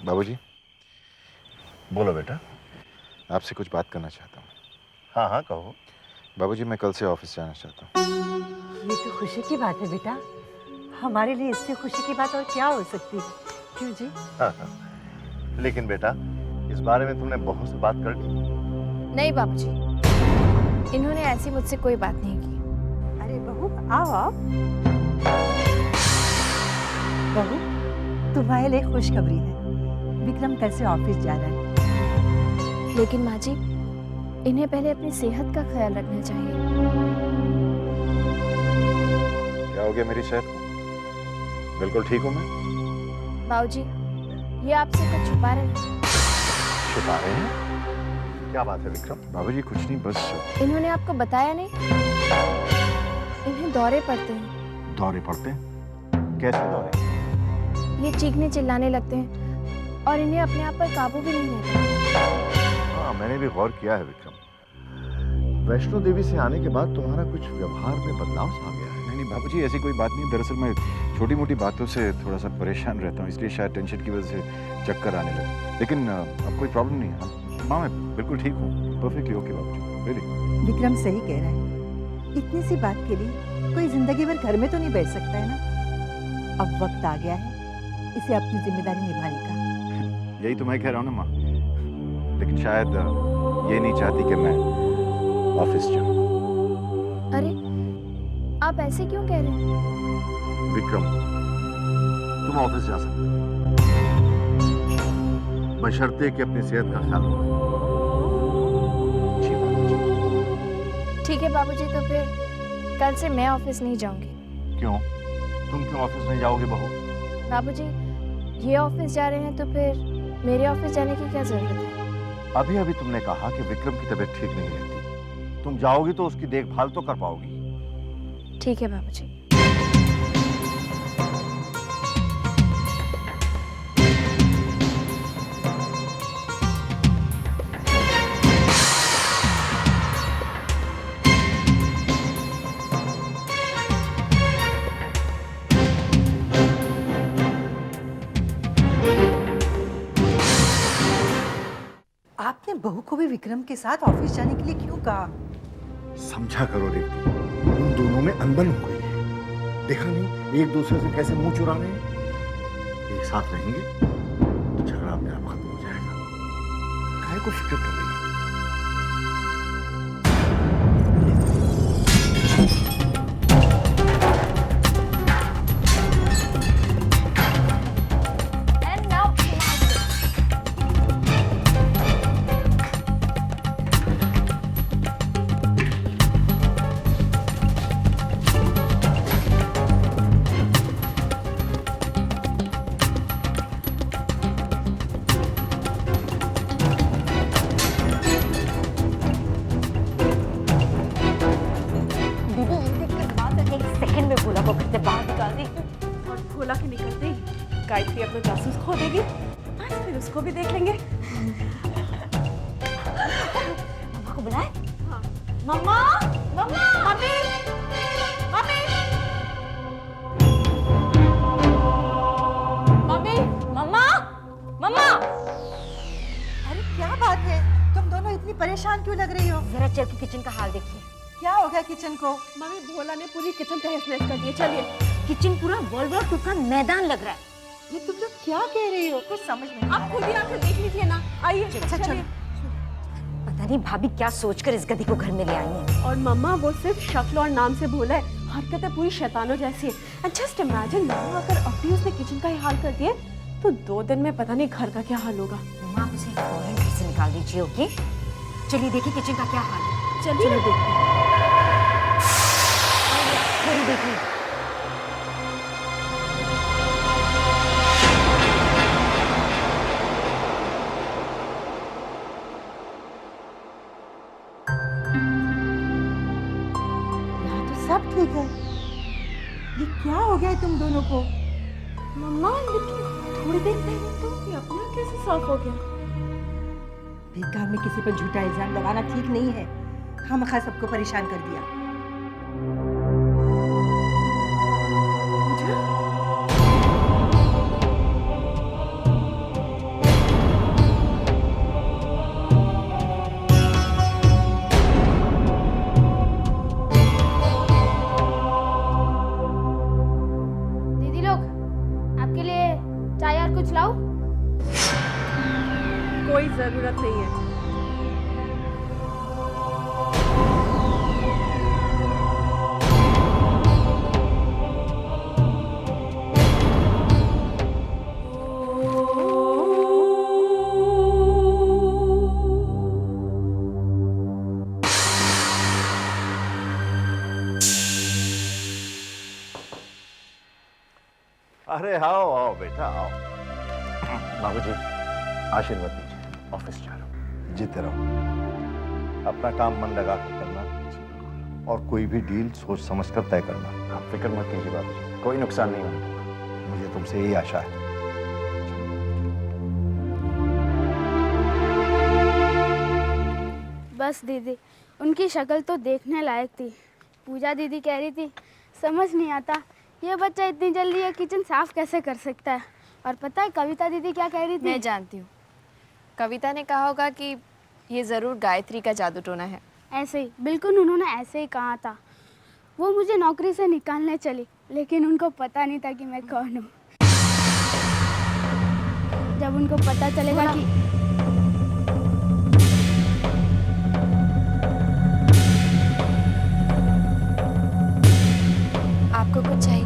बाबूजी, बोलो बेटा। आपसे कुछ बात करना चाहता हूँ। हाँ हाँ कहो। बाबूजी, मैं कल से ऑफिस जाना चाहता हूँ। ये तो खुशी की बात है बेटा। हमारे लिए इससे खुशी की बात और क्या हो सकती है, क्यों जी? हाँ हाँ। लेकिन बेटा, इस बारे में तुमने बहू से बात कर ली? नहीं बाबूजी, इन्होंने ऐसी मुझसे कोई बात नहीं की। अरे बहू, आओ आओ। बहू, तुम्हारे लिए खुशखबरी है। विक्रम कल से ऑफिस जा रहा है। लेकिन माँ जी, इन्हें पहले अपनी सेहत का ख्याल रखना चाहिए। क्या हो गया मेरी सेहत को? बिल्कुल ठीक हूँ मैं। बाबूजी, ये आपसे कुछ छुपा रहे हैं। छुपा रहे हैं? क्या बात है विक्रम? बाबूजी कुछ नहीं, बस इन्होंने आपको बताया नहीं? इन्हें दौरे पड़ते हैं। दौरे पड़ते हैं। कैसे दौरे? ये चीखने चिल्लाने लगते हैं और इन्हें अपने आप पर काबू भी नहीं रहता। हाँ, मैंने भी गौर किया है विक्रम। वैष्णो देवी से आने के बाद तुम्हारा कुछ व्यवहार में बदलाव सा आ गया है। नहीं नहीं बाबूजी, ऐसी कोई बात नहीं। दरअसल मैं छोटी मोटी बातों से थोड़ा सा परेशान रहता हूँ, इसलिए शायद टेंशन की वजह से चक्कर आने लगे। लेकिन अब कोई प्रॉब्लम नहीं है। माँ, मैं बिल्कुल ठीक हूँ, परफेक्टली ओके बाबूजी, रियली। विक्रम सही कह रहा है। इतनी सी बात के लिए कोई जिंदगी भर घर में तो नहीं बैठ सकता है ना। अब वक्त आ गया है इसे अपनी जिम्मेदारी निभाने का। यही तो मैं कह रहा हूँ ना माँ, लेकिन शायद ये नहीं चाहती कि मैं ऑफिस जाऊँ। अरे, आप ऐसे क्यों कह रहे हैं? विक्रम, तुम ऑफिस जा सकते हो, बशर्ते कि अपनी सेहत का ख्याल रखो। जी बाबूजी। ठीक है बाबूजी, तो फिर कल से मैं ऑफिस नहीं जाऊंगी। क्यों? तुम क्यों ऑफिस नहीं जाओगे बहू? बाबूजी, ये ऑफिस जा रहे हैं तो फिर मेरे ऑफिस जाने की क्या जरूरत है? अभी अभी तुमने कहा कि विक्रम की तबीयत ठीक नहीं रहती। तुम जाओगी तो उसकी देखभाल तो कर पाओगी। ठीक है बाबूजी। आपने बहू को भी विक्रम के साथ ऑफिस जाने के लिए क्यों कहा? समझा करो रेवती, उन दोनों में अनबन हो गई है। देखा नहीं एक दूसरे से कैसे मुंह चुरा रहे हैं। एक साथ रहेंगे तो झगड़ा अपने आप खत्म हो जाएगा। काहे को फिक्र कर रही है? भोला के निकलते ही गायत्री अपना जासूस खो देगी, बस फिर उसको भी देख लेंगे। मम्मा को बुलाए? हाँ। मम्मा, मम्मा, मम्मी, मम्मी, मम्मी, मम्मा, मम्मा। अरे क्या बात है, तुम दोनों इतनी परेशान क्यों लग रही हो? जरा चल के किचन का हाल देखिए। क्या हो गया किचन को? मम्मी, भोला ने पूरी किचन तहस नहस कर दी है। चलिए। किचन पूरा वर्ल्ड वॉर 2 का मैदान लग रहा है। ये तुम लोग क्या कह रही हो? कुछ समझ में नहीं आ आप खुद ही आकर देख लीजिए ना। आइए। अच्छा, चलिए। पता नहीं भाभी क्या सोचकर इस गधी को घर में ले आई है। और मम्मा, वो सिर्फ शक्ल और नाम से भोला है, हरकतें पूरी शैतानों जैसी है। एंड जस्ट इमेजिन, मम्मा अगर अभी उसने किचन का ही हाल कर दिया तो 2 दिन में पता नहीं घर का क्या हाल होगा। मम्मा, आप उसे फौरन घर से निकाल दीजिए, ओके? चलिए देखिए किचन का क्या हाल है। चलिए देखते हैं। देखिए। यहाँ तो सब ठीक है। ये क्या हो गया है तुम दोनों को? मम्मा, लेकिन थोड़ी देर पहले तो ये अपने आप कैसे साफ हो गया? बेकार में किसी पर झूठा इल्जाम लगाना ठीक नहीं है। खामखा सबको परेशान कर दिया। जरूरत नहीं है। अरे आओ आओ बेटा आओ। बाबूजी आशीर्वाद दीजिए, ऑफिस जा रहा हूँ। जीते रहो, अपना काम मन लगा कर करना और कोई भी डील सोच समझ कर तय करना। आप फिक्र मत कीजिए बाबूजी, कोई नुकसान नहीं होगा। मुझे तुमसे यही आशा है। बस दीदी, उनकी शक्ल तो देखने लायक थी। पूजा दीदी कह रही थी समझ नहीं आता ये बच्चा इतनी जल्दी ये किचन साफ कैसे कर सकता है। और पता है कविता दीदी क्या कह रही थी? मैं जानती हूँ, कविता ने कहा होगा कि ये ज़रूर गायत्री का जादू टोना है। ऐसे ही, बिल्कुल उन्होंने ऐसे ही कहा था। वो मुझे नौकरी से निकालने चली, लेकिन उनको पता नहीं था कि मैं कौन हूँ। जब उनको पता चलेगा कि आपको कुछ चाहिए?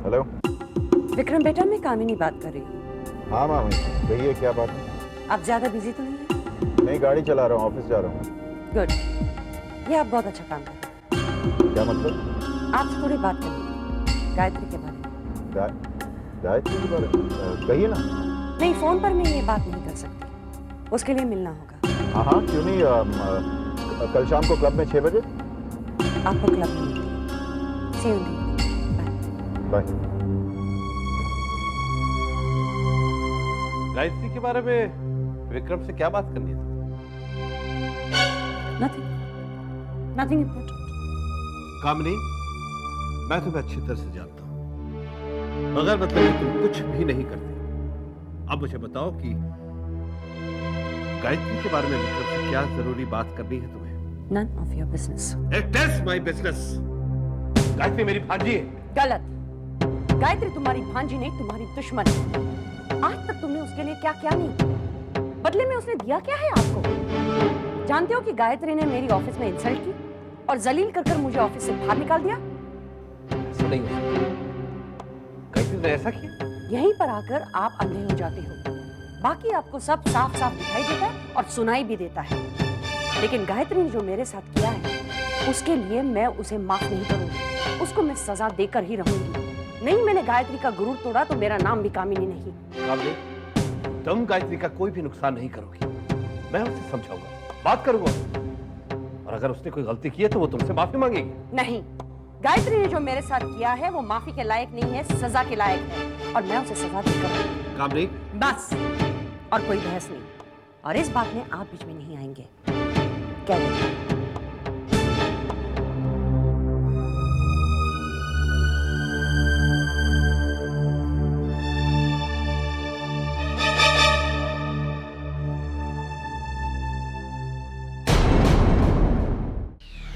हेलो। विक्रम बेटा, मैं कामिनी बात कर रही हूँ। हाँ मामी, कहिए क्या बात है? आप ज्यादा बिजी तो नहीं है? नहीं, गाड़ी चला रहा हूँ, ऑफिस जा रहा हूँ। गुड, ये आप बहुत अच्छा काम कर रहे हैं। क्या मतलब? आपसे थोड़ी बात करनी थी गायत्री के बारे में। गायत्री के बारे में कहिए ना। नहीं, फोन पर मैं ये बात नहीं कर सकती, उसके लिए मिलना होगा। हाँ हाँ, क्यों नहीं। कल शाम को क्लब में 6 बजे। आपको क्लब में मिलती। सी यू इन बाय। गायत्री के बारे में विक्रम से क्या बात करनी थी? Nothing important. कामनी, मैं तुम्हें अच्छी तरह से जानता हूं। बगैर मतलब तुम कुछ भी नहीं करते। अब मुझे बताओ कि गायत्री के बारे में विक्रम से क्या जरूरी बात करनी है तुम्हें? None of your business. It is my business. Gayatri मेरी भांजी है। गलत। गायत्री तुम्हारी भांजी नहीं, तुम्हारी दुश्मन है। आज तक तुमने उसके लिए क्या किया नहीं, बदले में उसने दिया क्या है आपको? जानते हो कि गायत्री ने मेरी ऑफिस में इंसल्ट की और जलील कर मुझे ऑफिस से बाहर निकाल दिया। ऐसा नहीं हो सकता। गायत्री ने ऐसा किया? यहीं पर आकर आप अंधे हो जाते हो। बाकी आपको सब साफ साफ दिखाई देता है और सुनाई भी देता है, लेकिन गायत्री ने जो मेरे साथ किया है उसके लिए मैं उसे माफ नहीं करूंगी। उसको मैं सजा देकर ही रहूंगी। नहीं, मैंने गायत्री का गुरूर तोड़ा तो मेरा नाम भी कामिनी नहीं। कामनी, तुम गायत्री का कोई भी नुकसान नहीं करोगी। मैं उसे समझाऊंगा, बात करूंगा, और अगर उसने कोई गलती की है तो वो तुमसे माफी मांगेगी। नहीं, गायत्री ने जो मेरे साथ किया है वो माफी के लायक नहीं है, सजा के लायक है, और मैं उसे सजा देकर। कामनी, बस, और कोई बहस नहीं। और इस बात में आप बीच में नहीं आएंगे। क्या देखिए?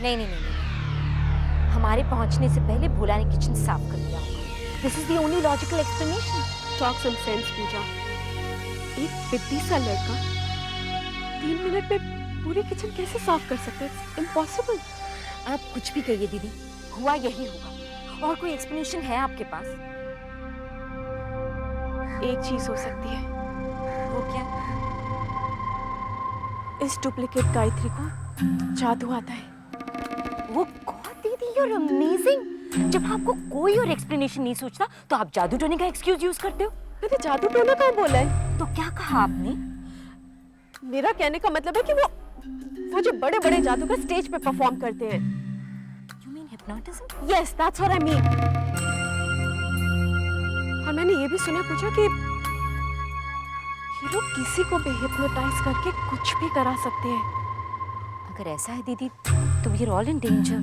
नहीं नहीं नहीं नहीं, हमारे पहुंचने से पहले भोला ने किचन साफ कर दिया होगा। This is the only logical explanation. Talk some sense Pooja. एक पिद्दी सा लड़का 3 मिनट में पूरी किचन कैसे साफ कर सकता है? It's impossible. आप कुछ भी कहिए दीदी, हुआ यही होगा। और कोई एक्सप्लेनेशन है आपके पास? एक चीज हो सकती है। वो क्या? इस डुप्लीकेट गायत्री को जादू आता है। वो गॉड दीदी, यू आर अमेजिंग। जब आपको कोई और एक्सप्लेनेशन नहीं सोचता तो आप जादू टोने का एक्सक्यूज यूज करते हो। मैंने जादू टोना कहाँ बोला है? तो क्या कहा आपने? मेरा कहने का मतलब है कि वो जो बड़े बड़े जादूगर स्टेज पे परफॉर्म करते हैं। You mean hypnotism? Yes, that's what I mean. मैंने ये भी सुना पूछा कि ये लोग किसी को भी हिप्नोटाइज करके कुछ भी करा सकते हैं। अगर ऐसा है दीदी तो we are all in danger.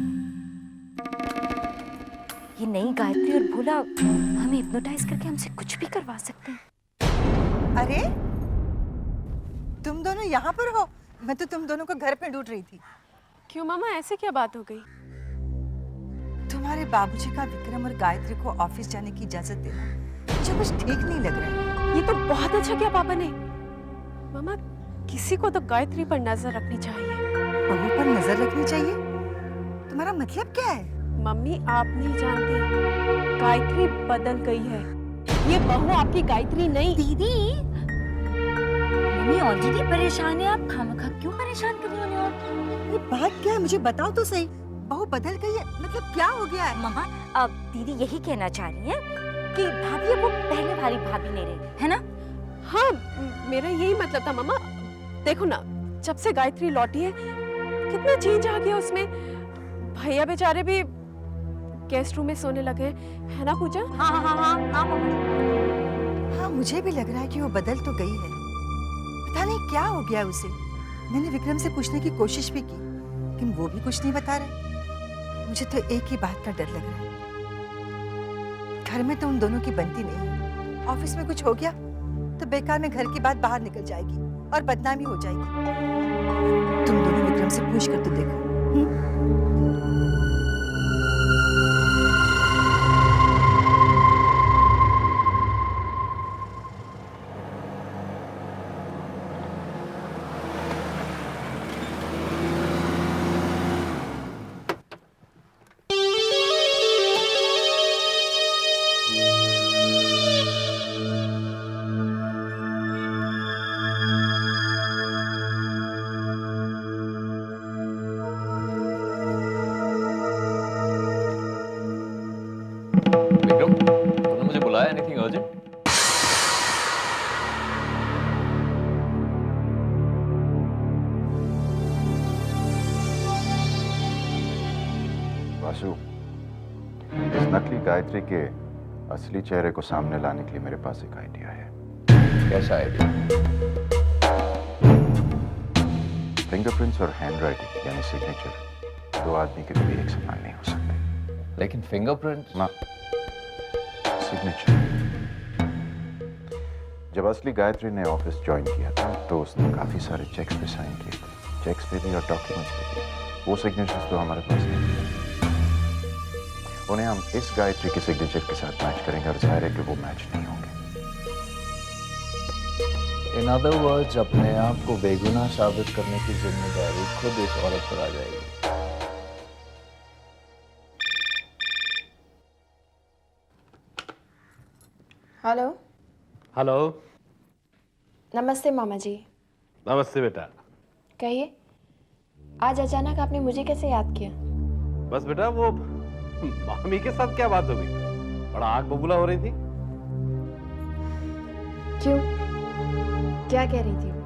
ये नई गायत्री और भोला हमें हिप्नोटाइज करके हमसे कुछ भी करवा सकते हैं। अरे तुम दोनों यहाँ पर हो? मैं तो तुम दोनों को घर पे ढूंढ रही थी। क्यों मामा, ऐसे क्या बात हो गई? तुम्हारे बाबूजी का विक्रम और गायत्री को ऑफिस जाने की इजाजत देना मुझे कुछ ठीक नहीं लग रहा है। ये तो बहुत अच्छा किया पापा ने। मामा, किसी को तो गायत्री पर नजर रखनी चाहिए। बहू पर नजर रखनी चाहिए? तुम्हारा मतलब क्या है? मम्मी, आप नहीं जानती, गायत्री बदल गई है। ये बहू आपकी गायत्री नहीं। दीदी मम्मी ऑलरेडी परेशान है, आप खामखा क्यों परेशान कर रही हो? ये बात क्या है, मुझे बताओ तो सही। बहू बदल गई है मतलब क्या हो गया है? मम्मा अब दीदी यही कहना चाह रही हैं कि भाभी अब वो पहले वाली भाभी नहीं रही है ना? हाँ, मेरा यही मतलब था मामा। देखो ना, जब से गायत्री लौटी है कितना चेंज आ गया उसमें। भैया बेचारे भी गेस्ट रूम में सोने लगे हैं, है ना पूजा? हाँ हाँ हाँ हाँ मम्मा। हाँ, मुझे भी लग रहा है कि वो बदल तो गई है। पता नहीं क्या हो गया उसे। मैंने विक्रम से पूछने की कोशिश भी की लेकिन वो भी कुछ नहीं बता रहा। मुझे तो एक ही बात का डर लग रहा है, घर में तो उन दोनों की बनती नहीं है। ऑफिस में कुछ हो गया तो बेकार में घर की बात बाहर निकल जाएगी और बदनामी हो जाएगी। तुम दोनों विक्रम से पूछ कर तो देखो। विक्रम, तुमने मुझे बुलाया? Anything urgent? वासु, इस नकली गायत्री के असली चेहरे को सामने लाने के लिए मेरे पास एक आइडिया है। कैसा आइडिया? फिंगरप्रिंट्स और हैंडराइटिंग यानी सिग्नेचर दो आदमी के कभी एक समान नहीं हो सकते। लेकिन फिंगरप्रिंट ना, सिग्नेचर। जब असली गायत्री ने ऑफिस ज्वाइन किया था तो उसने काफी सारे चेक्स पे साइन किए थे। चेक्स पे भी और डॉक्यूमेंट्स पे भी। वो सिग्नेचर्स तो हमारे पास नहीं थे। उन्हें हम इस गायत्री के सिग्नेचर के साथ मैच करेंगे और जाहिर है कि वो मैच नहीं होंगे। इन अदर वर्ड्स, अपने आप को बेगुनाह साबित करने की जिम्मेदारी खुद इस औरत पर आ जाएगी। हेलो। हेलो। नमस्ते मामा जी। नमस्ते बेटा। कहिए, आज अचानक आपने मुझे कैसे याद किया? बस बेटा, वो मामी के साथ क्या बात हो गई? बड़ा आग बबूला हो रही थी। क्यों, क्या कह रही थी वो?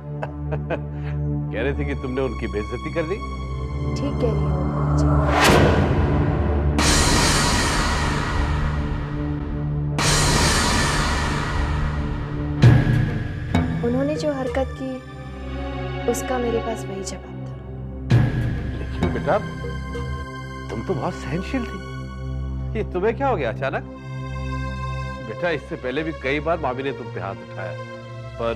कह रही थी कि तुमने उनकी बेइज्जती कर दी। ठीक कह रही हो मामा जी। उन्होंने जो हरकत की उसका मेरे पास वही जवाब था। लेकिन बेटा, तुम तो बहुत सहनशील थी। ये तुम्हें क्या हो गया अचानक? बेटा, इससे पहले भी कई बार मामी ने तुम पे हाथ उठाया, पर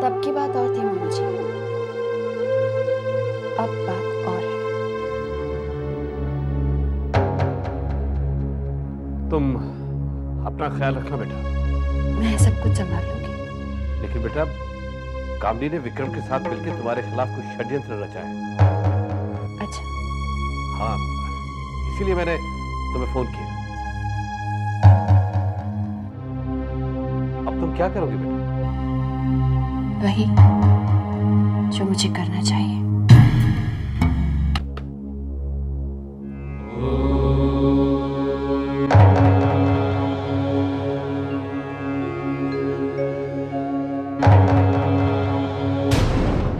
तब की बात और थी मामा जी, अब बात और है। तुम अपना ख्याल रखना बेटा। मैं सब कुछ संभाल लूंगी। लेकिन बेटा, कामनी ने विक्रम के साथ मिलकर तुम्हारे खिलाफ कुछ षड्यंत्र रचा है। अच्छा। हाँ, इसीलिए मैंने तुम्हें फोन किया। अब तुम क्या करोगे बेटा? वही जो मुझे करना चाहिए।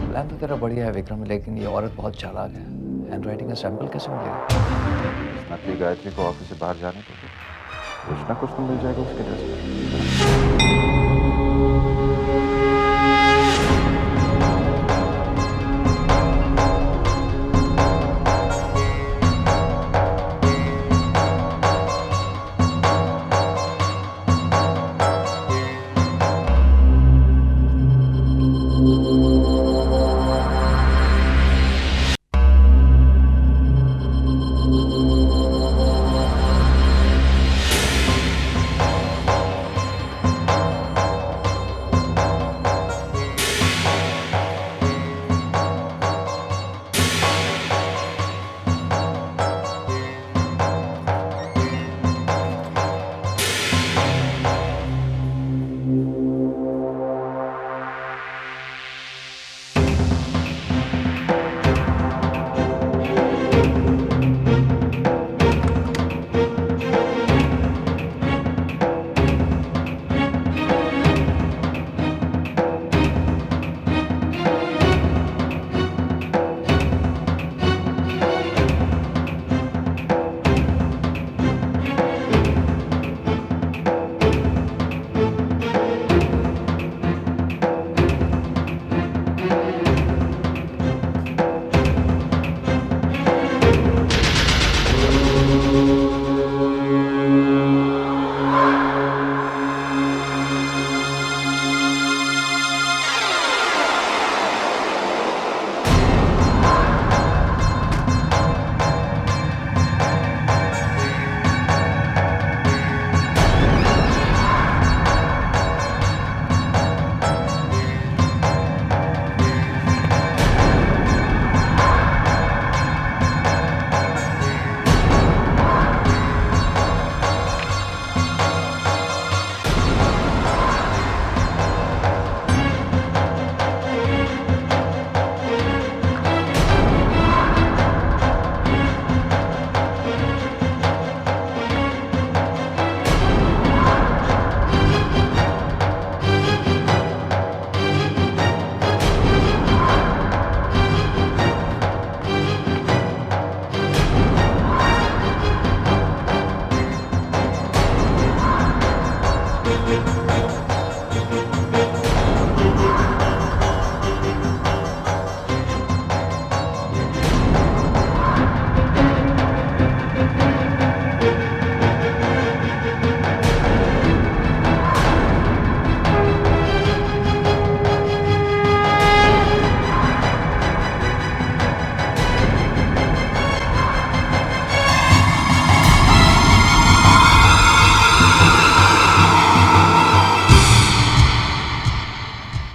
प्लान तो तेरा बढ़िया है विक्रम, लेकिन ये औरत बहुत चालाक है। हैंडराइटिंग का सैंपल कैसे मिलेगा? इस नकली गायत्री को ऑफिस से बाहर जाने दो, कुछ ना कुछ तो मिल जाएगा उसके जैसे।